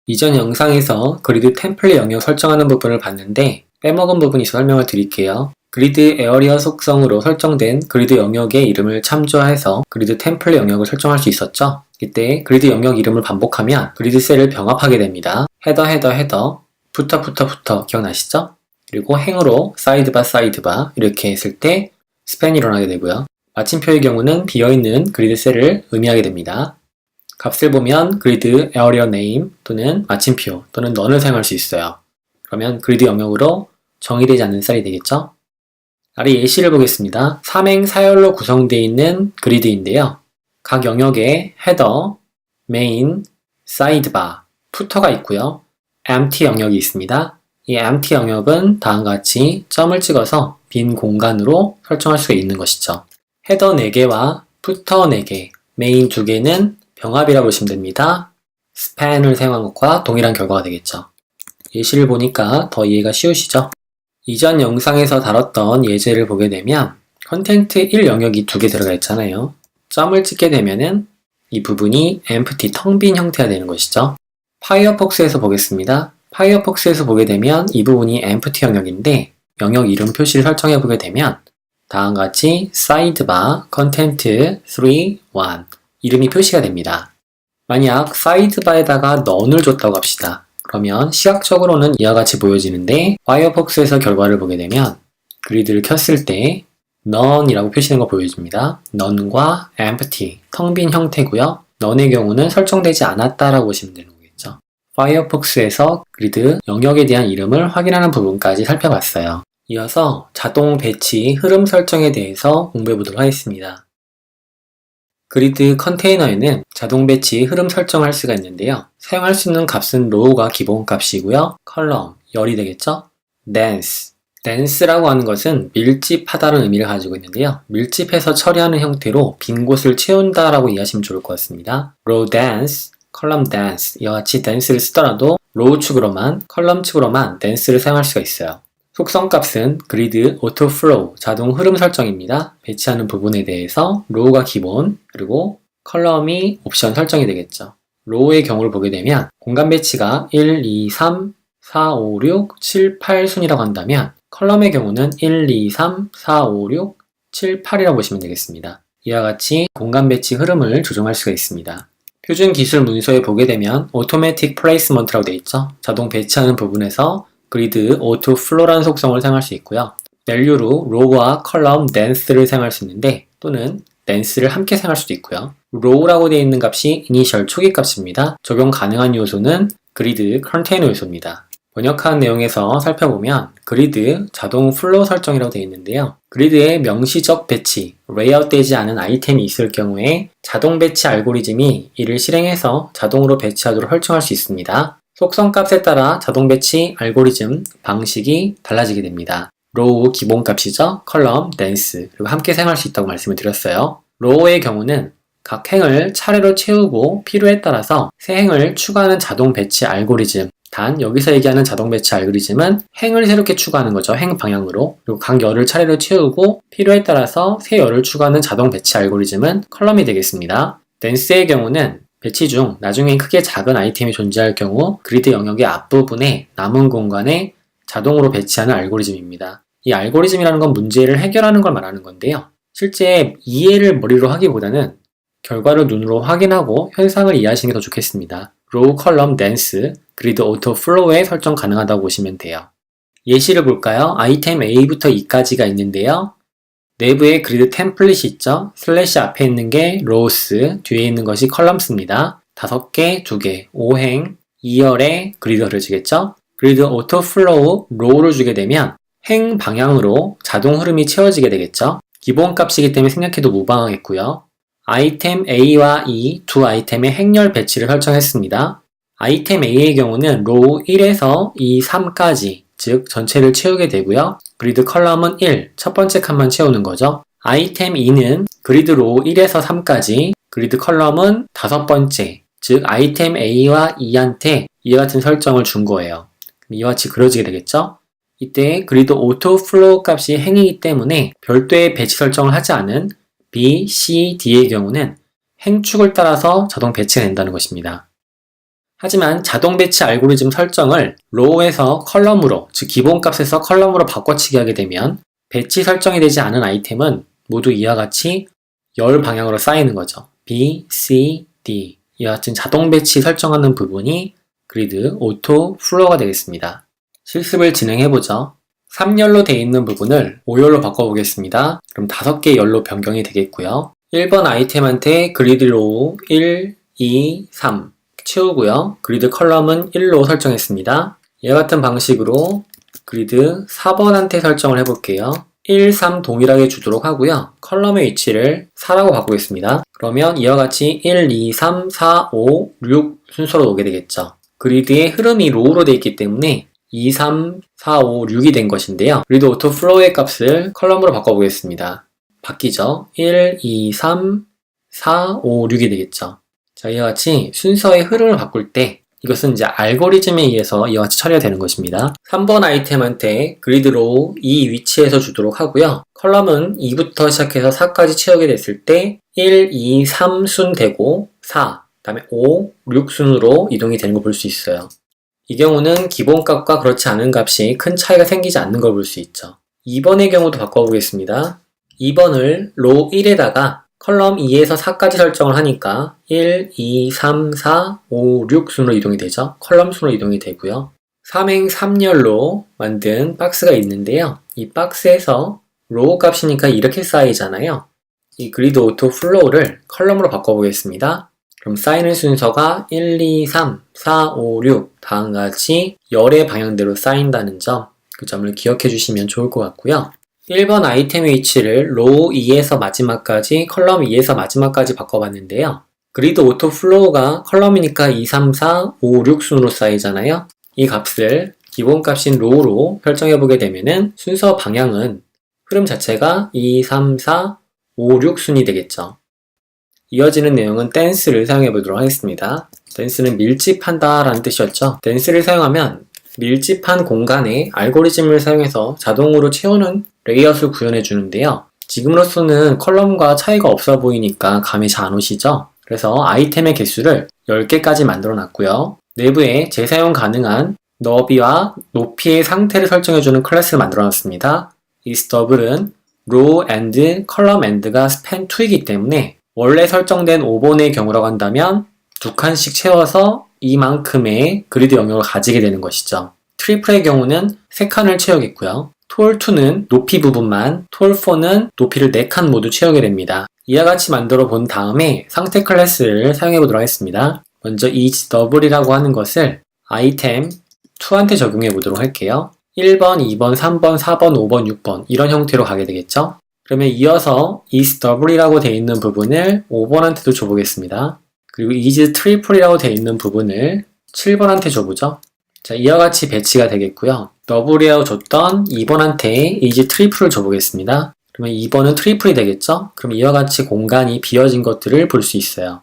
이전 영상에서 그리드 템플릿 영역 설정하는 부분을 봤는데 빼먹은 부분이 있어 설명을 드릴게요. 그리드 에어리어 속성으로 설정된 그리드 영역의 이름을 참조해서 그리드 템플릿 영역을 설정할 수 있었죠. 이때 그리드 영역 이름을 반복하면 그리드 셀을 병합하게 됩니다. 헤더, 부터 기억나시죠? 그리고 행으로 사이드바 이렇게 했을 때 스팬이 일어나게 되고요. 마침표의 경우는 비어있는 그리드 셀을 의미하게 됩니다. 값을 보면 그리드 에어리어 네임 또는 마침표 또는 넌을 사용할 수 있어요. 그러면 그리드 영역으로 정의되지 않는 셀이 되겠죠? 아래 예시를 보겠습니다. 삼행 사열로 구성되어 있는 그리드인데요. 각 영역에 헤더, 메인, 사이드바, 푸터가 있고요. empty 영역이 있습니다. 이 empty 영역은 다음과 같이 점을 찍어서 빈 공간으로 설정할 수가 있는 것이죠. 헤더 4개와 푸터 4개, 메인 2개는 병합이라고 보시면 됩니다. 스팬을 사용한 것과 동일한 결과가 되겠죠. 예시를 보니까 더 이해가 쉬우시죠? 이전 영상에서 다뤘던 예제를 보게 되면 컨텐트 1 영역이 2개 들어가 있잖아요. 점을 찍게 되면은 이 부분이 empty, 텅 빈 형태가 되는 것이죠. 파이어폭스에서 보겠습니다. 파이어폭스에서 보게 되면 이 부분이 empty 영역인데 영역 이름 표시를 설정해 보게 되면 다음과 같이 사이드바 컨텐트 3, 1 이름이 표시가 됩니다. 만약 사이드바에다가 넌을 줬다고 합시다. 그러면 시각적으로는 이와 같이 보여지는데 파이어폭스에서 결과를 보게 되면 그리드를 켰을 때 none이라고 표시된 거 보여집니다. none과 empty, 텅 빈 형태고요. none의 경우는 설정되지 않았다라고 보시면 되는 거겠죠. 파이어폭스에서 그리드 영역에 대한 이름을 확인하는 부분까지 살펴봤어요. 이어서 자동 배치 흐름 설정에 대해서 공부해 보도록 하겠습니다. 그리드 컨테이너에는 자동 배치 흐름 설정할 수가 있는데요. 사용할 수 있는 값은 row가 기본 값이고요. 컬럼, 열이 되겠죠? dense라고 하는 것은 밀집하다는 의미를 가지고 있는데요. 밀집해서 처리하는 형태로 빈 곳을 채운다라고 이해하시면 좋을 것 같습니다. row dense, column dense 이와 같이 dense를 쓰더라도 row 축으로만, 컬럼 축으로만 dense를 사용할 수가 있어요. 속성값은 그리드 오토플로우 자동 흐름 설정입니다. 배치하는 부분에 대해서 row가 기본 그리고 컬럼이 옵션 설정이 되겠죠. row의 경우를 보게 되면 공간 배치가 1, 2, 3, 4, 5, 6, 7, 8 순이라고 한다면 컬럼의 경우는 1, 2, 3, 4, 5, 6, 7, 8이라고 보시면 되겠습니다. 이와 같이 공간 배치 흐름을 조정할 수가 있습니다. 표준 기술 문서에 보게 되면 automatic placement라고 되어 있죠. 자동 배치하는 부분에서 그리드 오토플로라는 속성을 사용할 수 있고요. value로 row와 컬럼 dense를 사용할 수 있는데 또는 dense를 함께 사용할 수도 있고요. row라고 되어 있는 값이 initial 초기 값입니다. 적용 가능한 요소는 그리드 컨테이너 요소입니다. 번역한 내용에서 살펴보면 그리드 자동 플로우 설정이라고 되어 있는데요. 그리드에 명시적 배치, 레이아웃 되지 않은 아이템이 있을 경우에 자동 배치 알고리즘이 이를 실행해서 자동으로 배치하도록 설정할 수 있습니다. 속성값에 따라 자동 배치 알고리즘 방식이 달라지게 됩니다. row 기본값이죠. 컬럼, dense 그리고 함께 사용할 수 있다고 말씀을 드렸어요. row의 경우는 각 행을 차례로 채우고 필요에 따라서 새 행을 추가하는 자동 배치 알고리즘 단 여기서 얘기하는 자동 배치 알고리즘은 행을 새롭게 추가하는 거죠. 행 방향으로 그리고 각 열을 차례로 채우고 필요에 따라서 새 열을 추가하는 자동 배치 알고리즘은 컬럼이 되겠습니다. dense의 경우는 배치 중 나중에 크게 작은 아이템이 존재할 경우 그리드 영역의 앞부분에 남은 공간에 자동으로 배치하는 알고리즘입니다. 이 알고리즘이라는 건 문제를 해결하는 걸 말하는 건데요. 실제 이해를 머리로 하기보다는 결과를 눈으로 확인하고 현상을 이해하시는 게 더 좋겠습니다. row, column, dense, 그리드 auto flow에 설정 가능하다고 보시면 돼요. 예시를 볼까요? 아이템 A부터 E까지가 있는데요. 내부에 그리드 템플릿이 있죠. 슬래시 앞에 있는 게 rows, 뒤에 있는 것이 columns입니다. 5개, 2개, 5행, 2열에 그리드가 그려지겠죠. 그리드 오토플로우 row를 주게 되면 행 방향으로 자동 흐름이 채워지게 되겠죠. 기본값이기 때문에 생략해도 무방하겠고요. 아이템 A와 E 두 아이템의 행열 배치를 설정했습니다. 아이템 A의 경우는 row 1에서 E 3까지 즉 전체를 채우게 되고요. 그리드 컬럼은 1, 첫 번째 칸만 채우는 거죠. 아이템 E는 그리드 로우 1에서 3까지, 그리드 컬럼은 5번째, 즉 아이템 A와 E한테 이와 같은 설정을 준 거예요. 이와 같이 그려지게 되겠죠. 이때 그리드 오토 플로우 값이 행이기 때문에 별도의 배치 설정을 하지 않은 B, C, D의 경우는 행축을 따라서 자동 배치가 된다는 것입니다. 하지만 자동 배치 알고리즘 설정을 로우에서 컬럼으로, 즉 기본값에서 컬럼으로 바꿔치기 하게 되면 배치 설정이 되지 않은 아이템은 모두 이와 같이 열 방향으로 쌓이는 거죠. B, C, D 이와 같은 자동 배치 설정하는 부분이 그리드 오토 플로우가 되겠습니다. 실습을 진행해보죠. 3열로 되어 있는 부분을 5열로 바꿔보겠습니다. 그럼 5개의 열로 변경이 되겠고요. 1번 아이템한테 그리드 로우 1, 2, 3 채우고요. 그리드 컬럼은 1로 설정했습니다. 이와 같은 방식으로 그리드 4번한테 설정을 해볼게요. 1, 3 동일하게 주도록 하고요. 컬럼의 위치를 4라고 바꾸겠습니다. 그러면 이와 같이 1, 2, 3, 4, 5, 6 순서로 오게 되겠죠. 그리드의 흐름이 로우로 되어 있기 때문에 2, 3, 4, 5, 6이 된 것인데요. 그리드 오토 플로우의 값을 컬럼으로 바꿔보겠습니다. 바뀌죠. 1, 2, 3, 4, 5, 6이 되겠죠. 자, 이와 같이 순서의 흐름을 바꿀 때 이것은 이제 알고리즘에 의해서 이와 같이 처리가 되는 것입니다. 3번 아이템한테 그리드 로우 이 위치에서 주도록 하고요. 컬럼은 2부터 시작해서 4까지 채우게 됐을 때 1, 2, 3순 되고 4, 그 다음에 5, 6순으로 이동이 되는 걸 볼 수 있어요. 이 경우는 기본값과 그렇지 않은 값이 큰 차이가 생기지 않는 걸 볼 수 있죠. 2번의 경우도 바꿔보겠습니다. 2번을 로우 1에다가 컬럼 2에서 4까지 설정을 하니까 1, 2, 3, 4, 5, 6 순으로 이동이 되죠. 컬럼 순으로 이동이 되고요. 3행 3열로 만든 박스가 있는데요. 이 박스에서 로우 값이니까 이렇게 쌓이잖아요. 이 그리드 오토 플로우를 컬럼으로 바꿔보겠습니다. 그럼 쌓이는 순서가 1, 2, 3, 4, 5, 6 다음과 같이 열의 방향대로 쌓인다는 점, 그 점을 기억해 주시면 좋을 것 같고요. 1번 아이템의 위치를 로우 2에서 마지막까지, 컬럼 2에서 마지막까지 바꿔봤는데요. 그리드 오토 플로우가 컬럼이니까 2, 3, 4, 5, 6 순으로 쌓이잖아요. 이 값을 기본값인 로우로 설정해보게 되면은 순서 방향은 흐름 자체가 2, 3, 4, 5, 6 순이 되겠죠. 이어지는 내용은 댄스를 사용해보도록 하겠습니다. 댄스는 밀집한다 라는 뜻이었죠. 댄스를 사용하면 밀집한 공간에 알고리즘을 사용해서 자동으로 채우는 레이아웃을 구현해 주는데요. 지금으로서는 컬럼과 차이가 없어 보이니까 감이 잘 안 오시죠? 그래서 아이템의 개수를 10개까지 만들어 놨고요. 내부에 재사용 가능한 너비와 높이의 상태를 설정해주는 클래스를 만들어 놨습니다. 이 스터블은 row and column and가 span 2이기 때문에 원래 설정된 5번의 경우라고 한다면 2칸씩 채워서 이만큼의 그리드 영역을 가지게 되는 것이죠. 트리플의 경우는 3칸을 채우겠고요. 톨2는 높이 부분만, 톨4는 높이를 4칸 모두 채우게 됩니다. 이와 같이 만들어 본 다음에 상태 클래스를 사용해 보도록 하겠습니다. 먼저 eachdouble이라고 하는 것을 아이템 2한테 적용해 보도록 할게요. 1번, 2번, 3번, 4번, 5번, 6번 이런 형태로 가게 되겠죠. 그러면 이어서 isDouble이라고 되어 있는 부분을 5번한테도 줘보겠습니다. 그리고 isTriple이라고 되어 있는 부분을 7번한테 줘보죠. 자, 이와 같이 배치가 되겠고요. 더블이라고 줬던 2번한테 isTriple을 줘보겠습니다. 그러면 2번은 트리플이 되겠죠? 그럼 이와 같이 공간이 비어진 것들을 볼 수 있어요.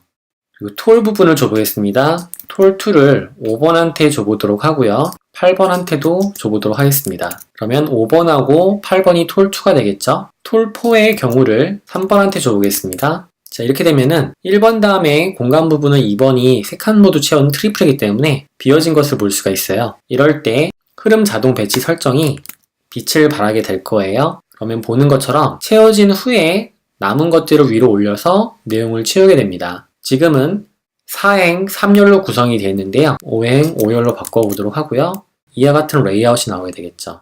그리고 톨 부분을 줘보겠습니다. 톨2를 5번한테 줘보도록 하고요. 8번한테도 줘보도록 하겠습니다. 그러면 5번하고 8번이 톨2가 되겠죠? 톨4의 경우를 3번한테 줘보겠습니다. 자, 이렇게 되면은 1번 다음에 공간 부분은 2번이 3칸 모두 채운 트리플이기 때문에 비어진 것을 볼 수가 있어요. 이럴 때 흐름 자동 배치 설정이 빛을 발하게 될 거예요. 그러면 보는 것처럼 채워진 후에 남은 것들을 위로 올려서 내용을 채우게 됩니다. 지금은 4행 3열로 구성이 되어 있는데요. 5행 5열로 바꿔보도록 하고요. 이와 같은 레이아웃이 나오게 되겠죠.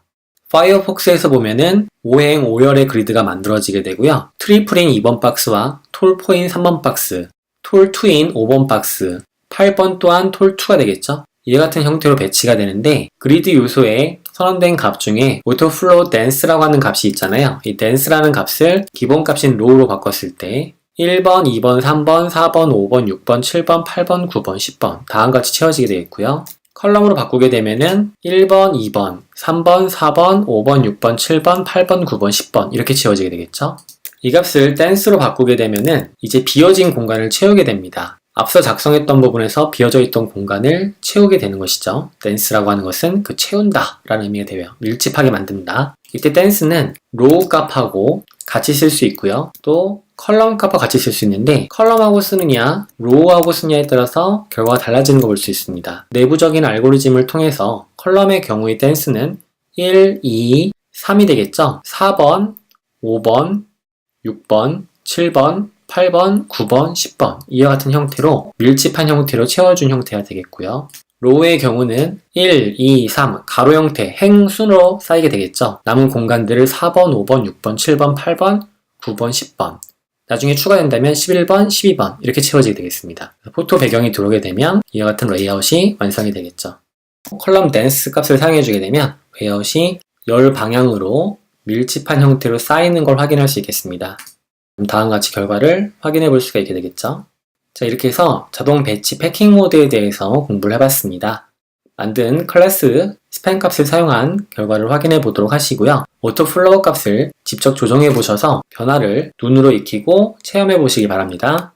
파이어폭스에서 보면은 5행 5열의 그리드가 만들어지게 되고요. 트리플인 2번 박스와 톨4인 3번 박스, 톨2인 5번 박스, 8번 또한 톨2가 되겠죠. 이와 같은 형태로 배치가 되는데 그리드 요소에 선언된 값 중에 autoflow dance라고 하는 값이 있잖아요. 이 dance라는 값을 기본값인 row로 바꿨을 때 1번, 2번, 3번, 4번, 5번, 6번, 7번, 8번, 9번, 10번 다음같이 채워지게 되겠고요. 컬럼으로 바꾸게 되면은 1번, 2번, 3번, 4번, 5번, 6번, 7번, 8번, 9번, 10번 이렇게 채워지게 되겠죠. 이 값을 dance로 바꾸게 되면은 이제 비어진 공간을 채우게 됩니다. 앞서 작성했던 부분에서 비어져 있던 공간을 채우게 되는 것이죠. dance라고 하는 것은 그 채운다 라는 의미가 되고요. 밀집하게 만든다. 이때 dance는 row 값하고 같이 쓸 수 있고요. 또 컬럼 값과 같이 쓸 수 있는데 컬럼하고 쓰느냐, 로우하고 쓰느냐에 따라서 결과가 달라지는 거 볼 수 있습니다. 내부적인 알고리즘을 통해서 컬럼의 경우의 댄스는 1, 2, 3이 되겠죠? 4번, 5번, 6번, 7번, 8번, 9번, 10번 이와 같은 형태로 밀집한 형태로 채워준 형태가 되겠고요. 로우의 경우는 1, 2, 3 가로 형태 행순으로 쌓이게 되겠죠. 남은 공간들을 4번, 5번, 6번, 7번, 8번, 9번, 10번 나중에 추가된다면 11번, 12번 이렇게 채워지게 되겠습니다. 포토 배경이 들어오게 되면 이와 같은 레이아웃이 완성이 되겠죠. 컬럼 댄스 값을 사용해주게 되면 레이아웃이 열 방향으로 밀집한 형태로 쌓이는 걸 확인할 수 있겠습니다. 다음과 같이 결과를 확인해 볼 수가 있게 되겠죠. 자, 이렇게 해서 자동 배치 패킹 모드에 대해서 공부를 해봤습니다. 만든 클래스 스팬 값을 사용한 결과를 확인해 보도록 하시고요. 오토 플로우 값을 직접 조정해 보셔서 변화를 눈으로 익히고 체험해 보시기 바랍니다.